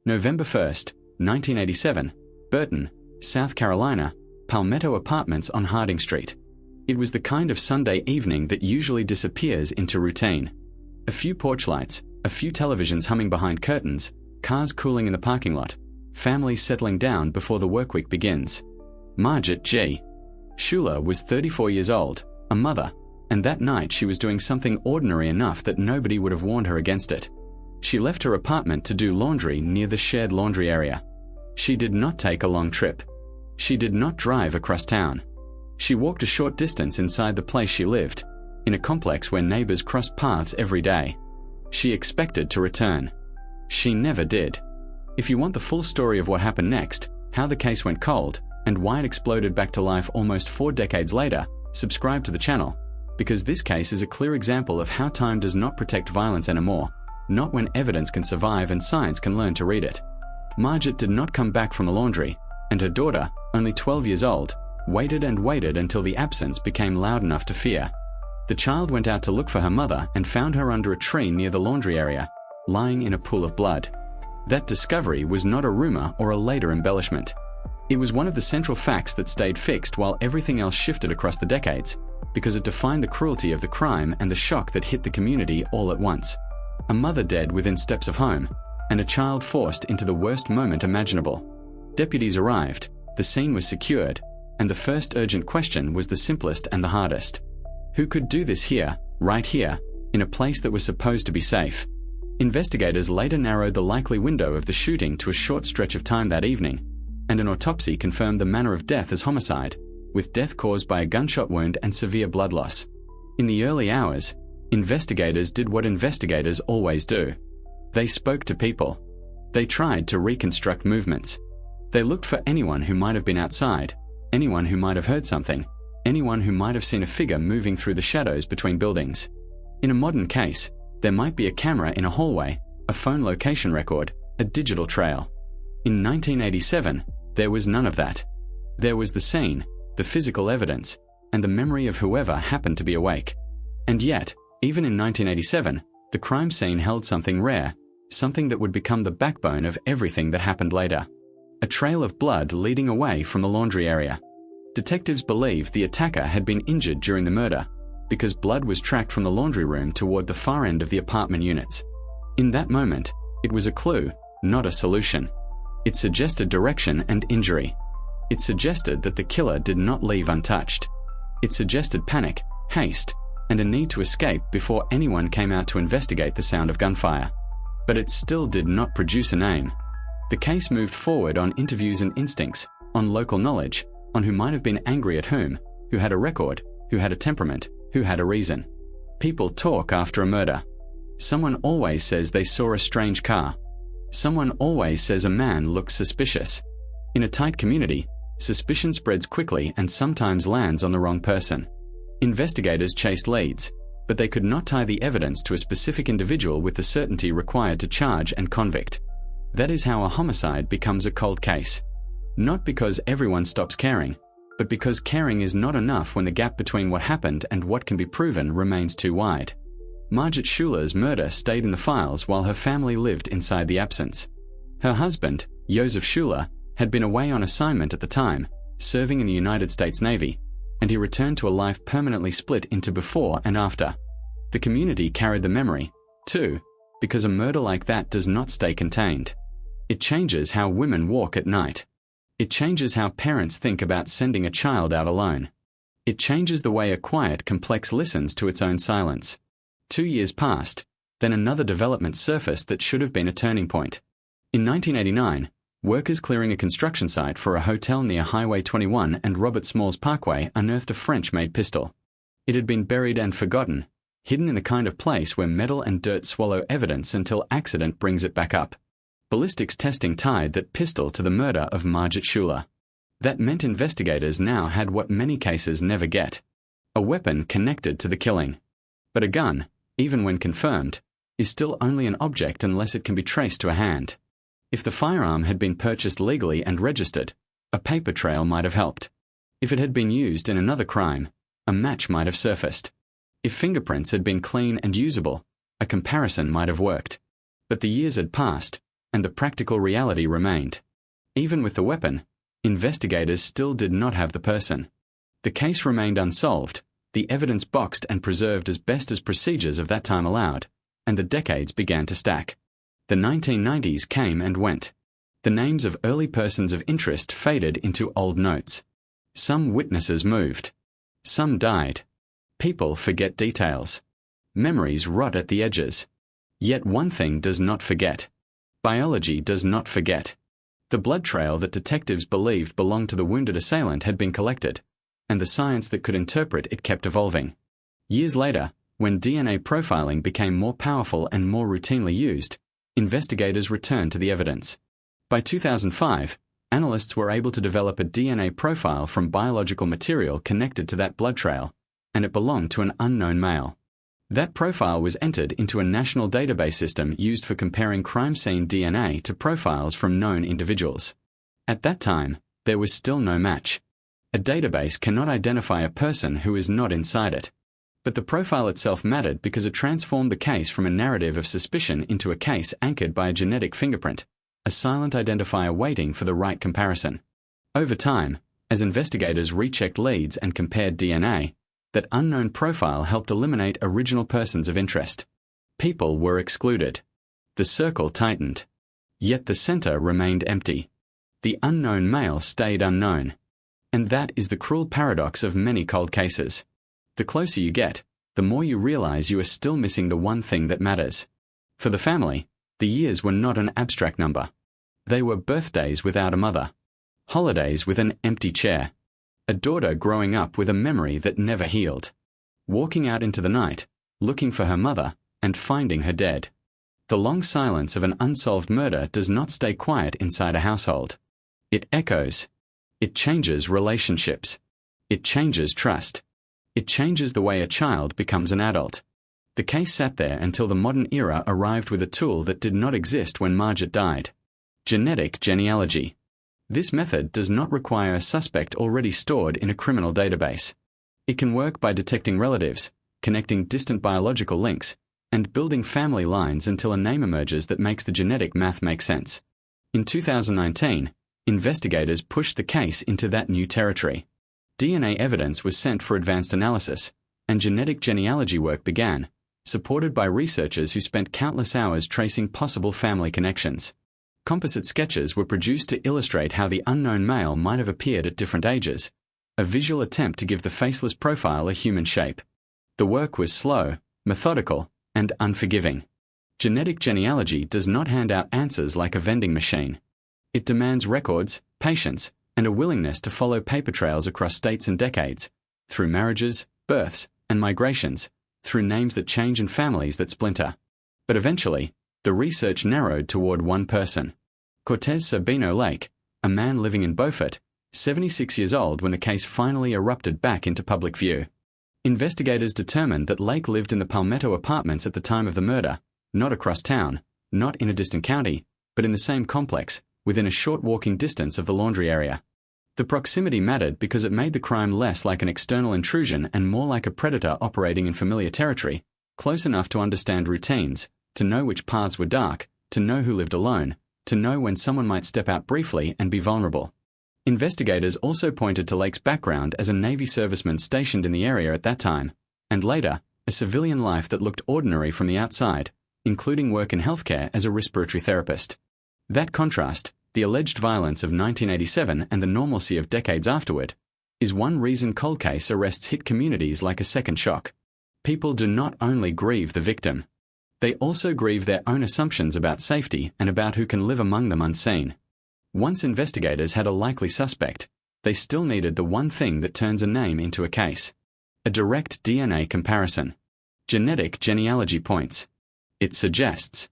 November 1st, 1987, Burton, South Carolina, Palmetto Apartments on Harding Street. It was the kind of Sunday evening that usually disappears into routine. A few porch lights, a few televisions humming behind curtains, cars cooling in the parking lot, families settling down before the workweek begins. Margaret G. Schuler was 34 years old, a mother, and that night she was doing something ordinary enough that nobody would have warned her against it. She left her apartment to do laundry near the shared laundry area. She did not take a long trip. She did not drive across town. She walked a short distance inside the place she lived, in a complex where neighbors crossed paths every day. She expected to return. She never did. If you want the full story of what happened next, how the case went cold, and why it exploded back to life almost 4 decades later, subscribe to the channel, because this case is a clear example of how time does not protect violence anymore, not when evidence can survive and science can learn to read it. Margaret did not come back from the laundry, and her daughter, only 12 years old, waited and waited until the absence became loud enough to fear. The child went out to look for her mother and found her under a tree near the laundry area, lying in a pool of blood. That discovery was not a rumor or a later embellishment. It was one of the central facts that stayed fixed while everything else shifted across the decades, because it defined the cruelty of the crime and the shock that hit the community all at once. A mother dead within steps of home, and a child forced into the worst moment imaginable. Deputies arrived, the scene was secured, and the first urgent question was the simplest and the hardest. Who could do this here, right here, in a place that was supposed to be safe? Investigators later narrowed the likely window of the shooting to a short stretch of time that evening, and an autopsy confirmed the manner of death as homicide, with death caused by a gunshot wound and severe blood loss. In the early hours, investigators did what investigators always do. They spoke to people. They tried to reconstruct movements. They looked for anyone who might have been outside, anyone who might have heard something, anyone who might have seen a figure moving through the shadows between buildings. In a modern case, there might be a camera in a hallway, a phone location record, a digital trail. In 1987, there was none of that. There was the scene, the physical evidence, and the memory of whoever happened to be awake. And yet, even in 1987, the crime scene held something rare, something that would become the backbone of everything that happened later. A trail of blood leading away from the laundry area. Detectives believe the attacker had been injured during the murder, because blood was tracked from the laundry room toward the far end of the apartment units. In that moment, it was a clue, not a solution. It suggested direction and injury. It suggested that the killer did not leave untouched. It suggested panic, haste, and a need to escape before anyone came out to investigate the sound of gunfire. But it still did not produce a name. The case moved forward on interviews and instincts, on local knowledge, on who might have been angry at whom, who had a record, who had a temperament, who had a reason. People talk after a murder. Someone always says they saw a strange car. Someone always says a man looks suspicious. In a tight community, suspicion spreads quickly and sometimes lands on the wrong person. Investigators chased leads, but they could not tie the evidence to a specific individual with the certainty required to charge and convict. That is how a homicide becomes a cold case. Not because everyone stops caring, but because caring is not enough when the gap between what happened and what can be proven remains too wide. Margaret Schuler's murder stayed in the files while her family lived inside the absence. Her husband, Joseph Schuler, had been away on assignment at the time, serving in the United States Navy, and he returned to a life permanently split into before and after. The community carried the memory, too, because a murder like that does not stay contained. It changes how women walk at night. It changes how parents think about sending a child out alone. It changes the way a quiet complex listens to its own silence. 2 years passed, then another development surfaced that should have been a turning point. In 1989, workers clearing a construction site for a hotel near Highway 21 and Robert Smalls Parkway unearthed a French-made pistol. It had been buried and forgotten, hidden in the kind of place where metal and dirt swallow evidence until accident brings it back up. Ballistics testing tied that pistol to the murder of Margaret Schuler. That meant investigators now had what many cases never get: a weapon connected to the killing. But a gun, even when confirmed, is still only an object unless it can be traced to a hand. If the firearm had been purchased legally and registered, a paper trail might have helped. If it had been used in another crime, a match might have surfaced. If fingerprints had been clean and usable, a comparison might have worked. But the years had passed, and the practical reality remained. Even with the weapon, investigators still did not have the person. The case remained unsolved, the evidence boxed and preserved as best as procedures of that time allowed, and the decades began to stack. The 1990s came and went. The names of early persons of interest faded into old notes. Some witnesses moved. Some died. People forget details. Memories rot at the edges. Yet one thing does not forget. Biology does not forget. The blood trail that detectives believed belonged to the wounded assailant had been collected, and the science that could interpret it kept evolving. Years later, when DNA profiling became more powerful and more routinely used, investigators returned to the evidence. By 2005, analysts were able to develop a DNA profile from biological material connected to that blood trail, and it belonged to an unknown male. That profile was entered into a national database system used for comparing crime scene DNA to profiles from known individuals. At that time, there was still no match. A database cannot identify a person who is not inside it. But the profile itself mattered because it transformed the case from a narrative of suspicion into a case anchored by a genetic fingerprint, a silent identifier waiting for the right comparison. Over time, as investigators rechecked leads and compared DNA, that unknown profile helped eliminate original persons of interest. People were excluded. The circle tightened. Yet the center remained empty. The unknown male stayed unknown. And that is the cruel paradox of many cold cases. The closer you get, the more you realize you are still missing the one thing that matters. For the family, the years were not an abstract number. They were birthdays without a mother, holidays with an empty chair, a daughter growing up with a memory that never healed, walking out into the night, looking for her mother, and finding her dead. The long silence of an unsolved murder does not stay quiet inside a household. It echoes. It changes relationships. It changes trust. It changes the way a child becomes an adult. The case sat there until the modern era arrived with a tool that did not exist when Margaret died. Genetic genealogy. This method does not require a suspect already stored in a criminal database. It can work by detecting relatives, connecting distant biological links, and building family lines until a name emerges that makes the genetic math make sense. In 2019, investigators pushed the case into that new territory. DNA evidence was sent for advanced analysis, and genetic genealogy work began, supported by researchers who spent countless hours tracing possible family connections. Composite sketches were produced to illustrate how the unknown male might have appeared at different ages, a visual attempt to give the faceless profile a human shape. The work was slow, methodical, and unforgiving. Genetic genealogy does not hand out answers like a vending machine. It demands records, patience, and a willingness to follow paper trails across states and decades, through marriages, births, and migrations, through names that change and families that splinter. But eventually, the research narrowed toward one person. Cortez Sabino Lake, a man living in Beaufort, 76 years old when the case finally erupted back into public view. Investigators determined that Lake lived in the Palmetto apartments at the time of the murder, not across town, not in a distant county, but in the same complex, within a short walking distance of the laundry area. The proximity mattered because it made the crime less like an external intrusion and more like a predator operating in familiar territory, close enough to understand routines, to know which paths were dark, to know who lived alone, to know when someone might step out briefly and be vulnerable. Investigators also pointed to Lake's background as a Navy serviceman stationed in the area at that time, and later, a civilian life that looked ordinary from the outside, including work in healthcare as a respiratory therapist. That contrast, the alleged violence of 1987 and the normalcy of decades afterward, is one reason cold case arrests hit communities like a second shock. People do not only grieve the victim. They also grieve their own assumptions about safety and about who can live among them unseen. Once investigators had a likely suspect, they still needed the one thing that turns a name into a case. A direct DNA comparison. Genetic genealogy points. It suggests.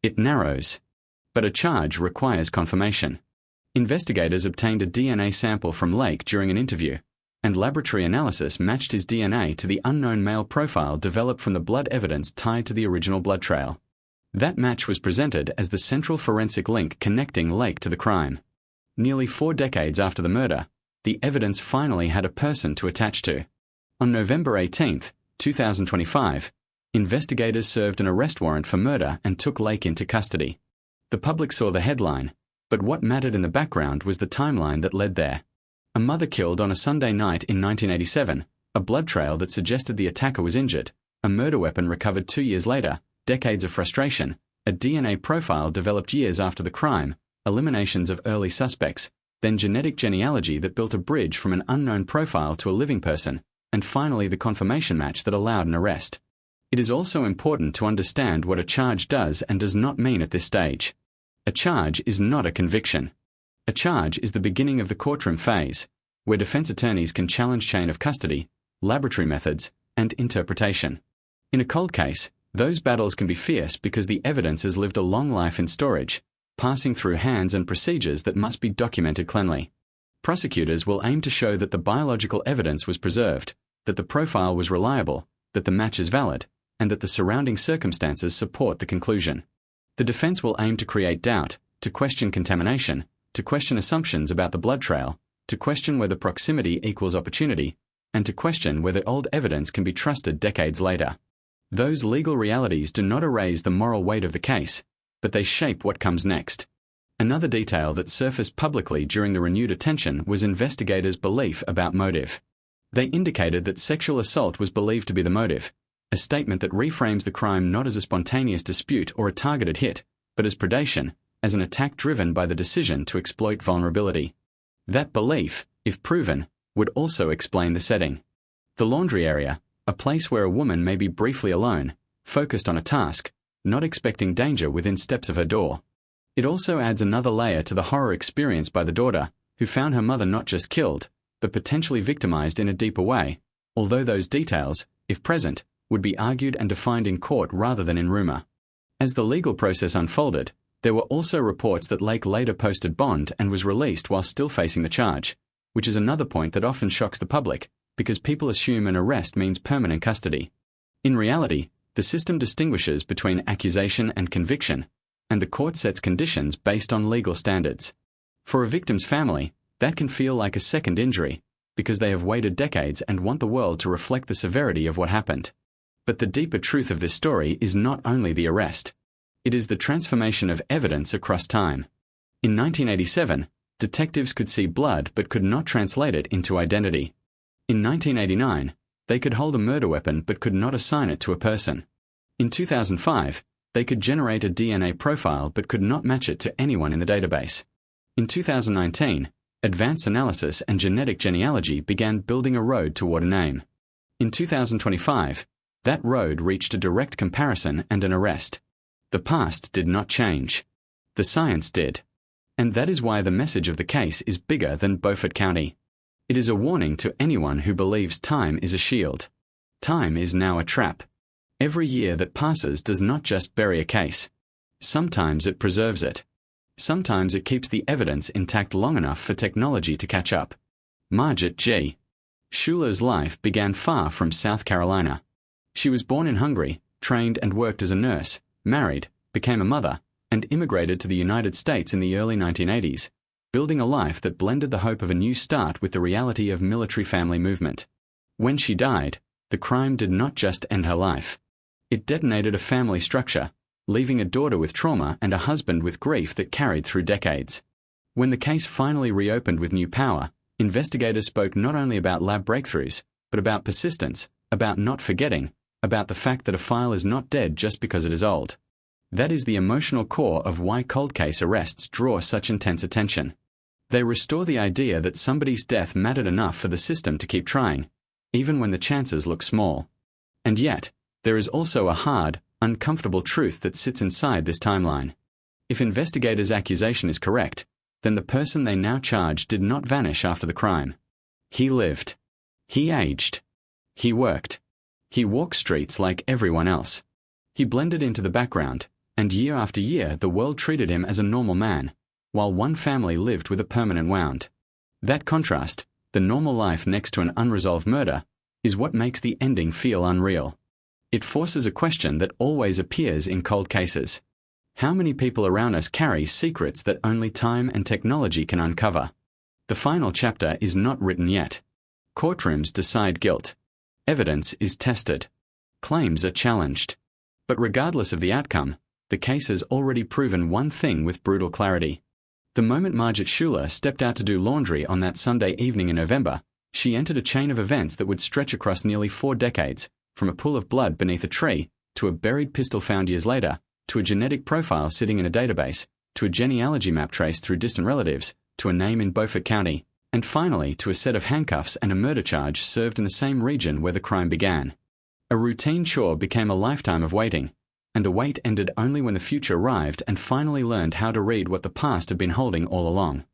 It narrows. But a charge requires confirmation. Investigators obtained a DNA sample from Lake during an interview, and laboratory analysis matched his DNA to the unknown male profile developed from the blood evidence tied to the original blood trail. That match was presented as the central forensic link connecting Lake to the crime. Nearly 4 decades after the murder, the evidence finally had a person to attach to. On November 18, 2025, investigators served an arrest warrant for murder and took Lake into custody. The public saw the headline, but what mattered in the background was the timeline that led there. A mother killed on a Sunday night in 1987, a blood trail that suggested the attacker was injured, a murder weapon recovered 2 years later, decades of frustration, a DNA profile developed years after the crime, eliminations of early suspects, then genetic genealogy that built a bridge from an unknown profile to a living person, and finally the confirmation match that allowed an arrest. It is also important to understand what a charge does and does not mean at this stage. A charge is not a conviction. A charge is the beginning of the courtroom phase, where defense attorneys can challenge chain of custody, laboratory methods, and interpretation. In a cold case, those battles can be fierce because the evidence has lived a long life in storage, passing through hands and procedures that must be documented cleanly. Prosecutors will aim to show that the biological evidence was preserved, that the profile was reliable, that the match is valid, and that the surrounding circumstances support the conclusion. The defense will aim to create doubt, to question contamination, to question assumptions about the blood trail, to question whether proximity equals opportunity, and to question whether old evidence can be trusted decades later. Those legal realities do not erase the moral weight of the case, but they shape what comes next. Another detail that surfaced publicly during the renewed attention was investigators' belief about motive. They indicated that sexual assault was believed to be the motive, a statement that reframes the crime not as a spontaneous dispute or a targeted hit, but as predation, as an attack driven by the decision to exploit vulnerability. That belief, if proven, would also explain the setting. The laundry area, a place where a woman may be briefly alone, focused on a task, not expecting danger within steps of her door. It also adds another layer to the horror experienced by the daughter, who found her mother not just killed, but potentially victimized in a deeper way, although those details, if present, would be argued and defined in court rather than in rumor. As the legal process unfolded, there were also reports that Lake later posted bond and was released while still facing the charge, which is another point that often shocks the public, because people assume an arrest means permanent custody. In reality, the system distinguishes between accusation and conviction, and the court sets conditions based on legal standards. For a victim's family, that can feel like a second injury, because they have waited decades and want the world to reflect the severity of what happened. But the deeper truth of this story is not only the arrest. It is the transformation of evidence across time. In 1987, detectives could see blood but could not translate it into identity. In 1989, they could hold a murder weapon but could not assign it to a person. In 2005, they could generate a DNA profile but could not match it to anyone in the database. In 2019, advanced analysis and genetic genealogy began building a road toward a name. In 2025, that road reached a direct comparison and an arrest. The past did not change. The science did. And that is why the message of the case is bigger than Beaufort County. It is a warning to anyone who believes time is a shield. Time is now a trap. Every year that passes does not just bury a case. Sometimes it preserves it. Sometimes it keeps the evidence intact long enough for technology to catch up. Margit G. Schuler's life began far from South Carolina. She was born in Hungary, trained and worked as a nurse, married, became a mother, and immigrated to the United States in the early 1980s, building a life that blended the hope of a new start with the reality of military family movement. When she died, the crime did not just end her life. It detonated a family structure, leaving a daughter with trauma and a husband with grief that carried through decades. When the case finally reopened with new power, investigators spoke not only about lab breakthroughs, but about persistence, about not forgetting, about the fact that a file is not dead just because it is old. That is the emotional core of why cold case arrests draw such intense attention. They restore the idea that somebody's death mattered enough for the system to keep trying, even when the chances look small. And yet, there is also a hard, uncomfortable truth that sits inside this timeline. If investigators' accusation is correct, then the person they now charge did not vanish after the crime. He lived. He aged. He worked. He walked streets like everyone else. He blended into the background, and year after year the world treated him as a normal man, while one family lived with a permanent wound. That contrast, the normal life next to an unresolved murder, is what makes the ending feel unreal. It forces a question that always appears in cold cases. How many people around us carry secrets that only time and technology can uncover? The final chapter is not written yet. Courtrooms decide guilt. Evidence is tested. Claims are challenged. But regardless of the outcome, The case has already proven one thing with brutal clarity. The moment Margit Schuler stepped out to do laundry on that Sunday evening in November, she entered a chain of events that would stretch across nearly 4 decades, from a pool of blood beneath a tree, to a buried pistol found years later, to a genetic profile sitting in a database, to a genealogy map traced through distant relatives, to a name in Beaufort County, and finally to a set of handcuffs and a murder charge served in the same region where the crime began. A routine chore became a lifetime of waiting, and the wait ended only when the future arrived and finally learned how to read what the past had been holding all along.